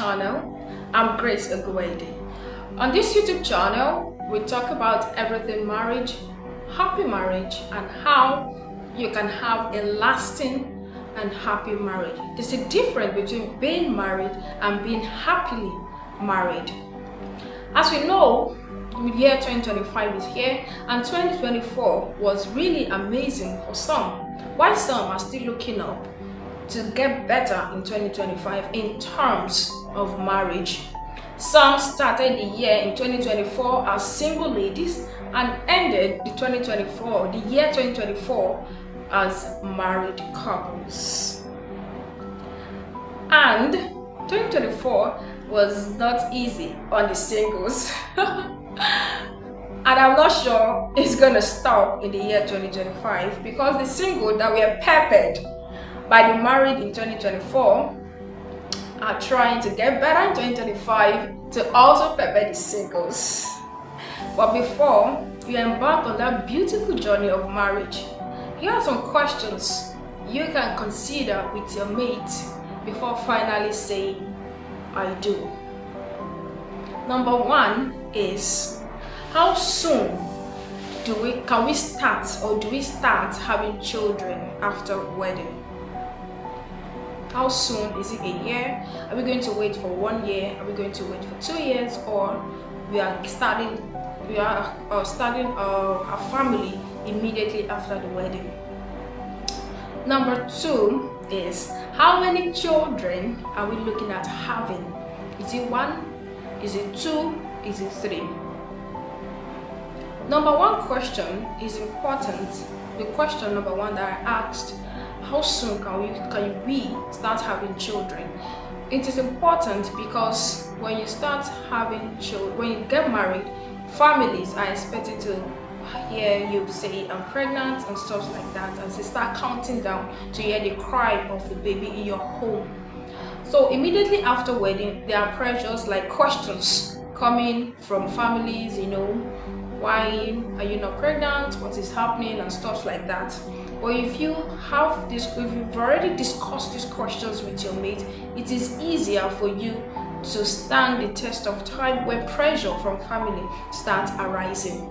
channel. I'm Grace Ogwede. On this YouTube channel, we talk about everything marriage, happy marriage, and how you can have a lasting and happy marriage. There's a difference between being married and being happily married. As we know, the year 2025 is here, and 2024 was really amazing for some, while some are still looking up to get better in 2025 in terms of marriage. Some started the year in 2024 as single ladies and ended the year 2024 as married couples. And 2024 was not easy on the singles. And I'm not sure it's gonna stop in the year 2025, because the single that were peppered by the married in 2024 are trying to get better in 2025 to also pepper the singles. But before you embark on that beautiful journey of marriage, here are some questions you can consider with your mate before finally saying, I do. Number one is, how soon do we start having children after wedding? How soon? Is it a year? Are we going to wait for 1 year? Are we going to wait for 2 years? Or we are starting a family immediately after the wedding? Number two is, how many children are we looking at having? Is it 1? Is it 2? Is it 3? Number one question is important. The question number one that I asked, how soon can we start having children? It is important because when you start having children, when you get married, families are expected to hear you say I'm pregnant and stuff like that, as they start counting down to hear the cry of the baby in your home. So immediately after wedding, there are pressures like questions coming from families, why are you not pregnant? What is happening? And stuff like that. Or if you've already discussed these questions with your mate, it is easier for you to stand the test of time when pressure from family starts arising.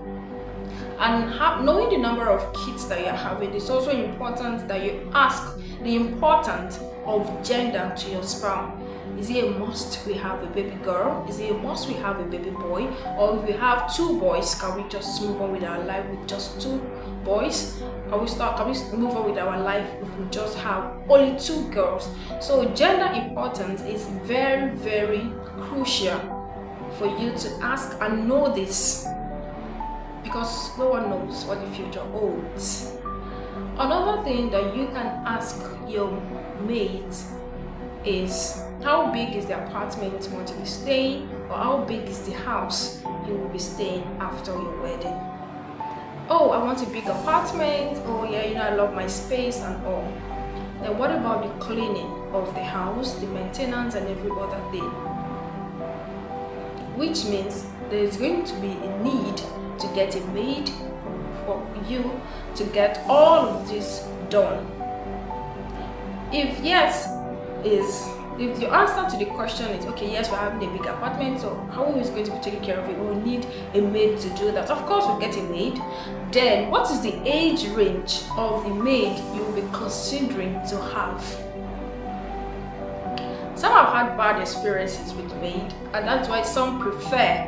And knowing the number of kids that you're having, it's also important that you ask the importance of gender to your spouse. Is it a must we have a baby girl? Is it a must we have a baby boy? Or if we have 2 boys, can we just move on with our life with just 2 boys? Can we move on with our life if we just have only 2 girls? So gender importance is very, very crucial for you to ask and know this, because no one knows what the future holds. Another thing that you can ask your mate is, how big is the apartment you want to be staying, or how big is the house you will be staying after your wedding? Oh, I want a big apartment. Oh yeah, I love my space and all. Then what about the cleaning of the house, the maintenance and every other thing? Which means there's going to be a need to get a maid for you to get all of this done. If the answer to the question is, okay, yes, we're having a big apartment, so how are we going to be taking care of it? We'll need a maid to do that. Of course, we'll get a maid. Then, what is the age range of the maid you will be considering to have? Some have had bad experiences with maid, and that's why some prefer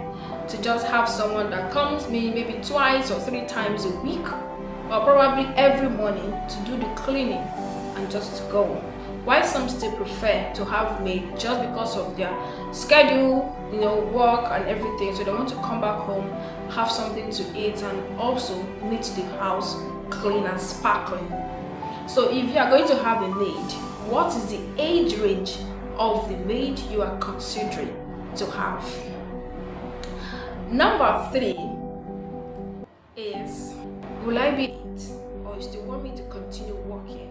to just have someone that comes maybe 2 or 3 times a week, or probably every morning, to do the cleaning and just to go. Why some still prefer to have maid just because of their schedule, work and everything. So they want to come back home, have something to eat, and also meet the house clean and sparkling. So if you are going to have a maid, what is the age range of the maid you are considering to have? Number 3 is, will I be it, or you still want me to continue working?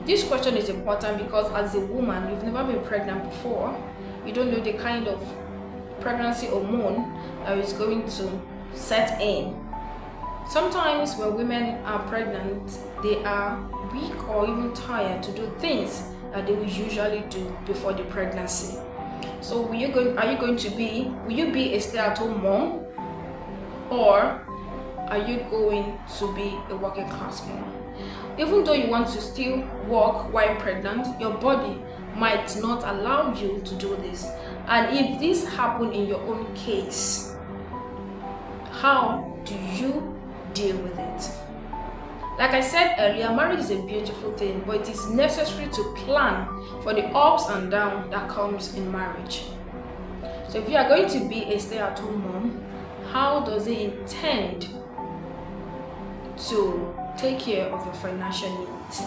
This question is important because as a woman, you've never been pregnant before. You don't know the kind of pregnancy hormone that is going to set in. Sometimes when women are pregnant, they are weak or even tired to do things that they would usually do before the pregnancy. So will you be a stay-at-home mom, or are you going to be a working class mom? Even though you want to still work while pregnant, your body might not allow you to do this. And if this happened in your own case, how do you deal with it? Like I said earlier, marriage is a beautiful thing, but it is necessary to plan for the ups and downs that comes in marriage. So if you are going to be a stay-at-home mom, how does it intend to take care of your financial needs?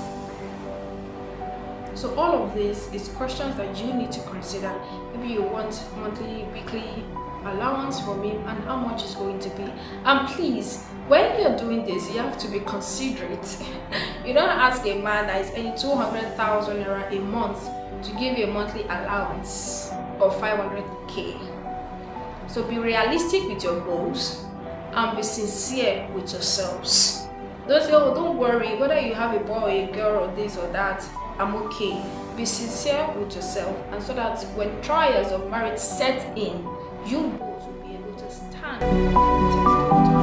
So all of this is questions that you need to consider. Maybe you want monthly, weekly allowance from him, and how much is going to be. And please, when you're doing this, you have to be considerate. You don't ask a man that is earning 200,000 naira a month to give you a monthly allowance of 500k. So be realistic with your goals and be sincere with yourselves. Don't say, oh, don't worry, whether you have a boy or a girl or this or that, I'm okay. Be sincere with yourself, and so that when trials of marriage set in, you both will be able to stand the test of time.